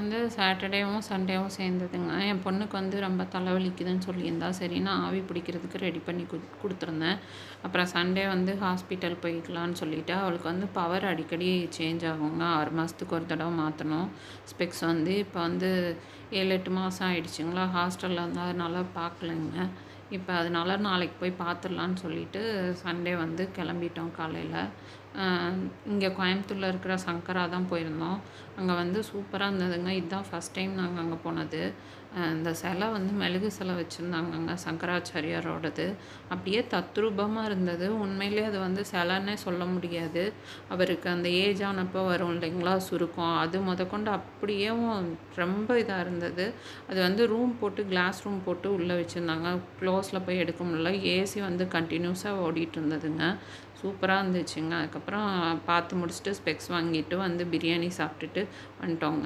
வந்து சாட்டர்டேவும், சண்டேவும் சேர்ந்ததுங்க. என் பொண்ணுக்கு வந்து ரொம்ப தலைவலிக்குதுன்னு சொல்லியிருந்தா, சரின்னு ஆவி பிடிக்கிறதுக்கு ரெடி பண்ணி குடுத்துருந்தேன். அப்புறம் சண்டே வந்து ஹாஸ்பிட்டல் போய்க்கலான்னு சொல்லிட்டு, அவளுக்கு வந்து பவர் அடிக்கடி சேஞ்ச் ஆகுங்க. 6 மாதத்துக்கு ஒரு தடவ மாத்தணும். ஸ்பெக்ஸ் வந்து இப்போ வந்து 7, 8 மாதம் ஆயிடுச்சுங்களா. ஹாஸ்டல்ல இருந்ததுனால பார்க்கலங்க. இப்போ அதனால நாளைக்கு போய் பார்த்துடலான்னு சொல்லிட்டு, சண்டே வந்து கிளம்பிட்டோம் காலையில. இங்கே கோயம்புத்தூர்ல இருக்கிற சங்கரா தான் போயிருந்தோம். அங்க வந்து சூப்பரா இருந்ததுங்க. இதுதான் ஃபர்ஸ்ட் டைம் நாங்க அங்க போனது. இந்த சிலை வந்து மெழுகு சிலை வச்சிருந்தாங்கங்க, சங்கராச்சாரியாரோடது. அப்படியே தத்ரூபமா இருந்தது. உண்மையிலேயே அது வந்து சிலைன்னே சொல்ல முடியாது. அவருக்கு அந்த ஏஜ் ஆனப்போ வரும் இல்லைங்களா, சுருக்கம். அது மொதற்கொண்டு அப்படியேவும் ரொம்ப இதா இருந்தது. அது வந்து ரூம் போட்டு கிளாஸ் ரூம் போட்டு உள்ளே வச்சிருந்தாங்க. க்ளோஸ்ல போய் எடுக்க முடியல. ஏசி வந்து கன்டினியூஸா ஓடிட்டு இருந்ததுங்க. சூப்பரா இருந்துச்சுங்க. அதுக்கப்புறம் பார்த்து முடிச்சுட்டு ஸ்பெக்ஸ் வாங்கிட்டு வந்து பிரியாணி சாப்பிட்டுட்டு வந்துட்டோங்க.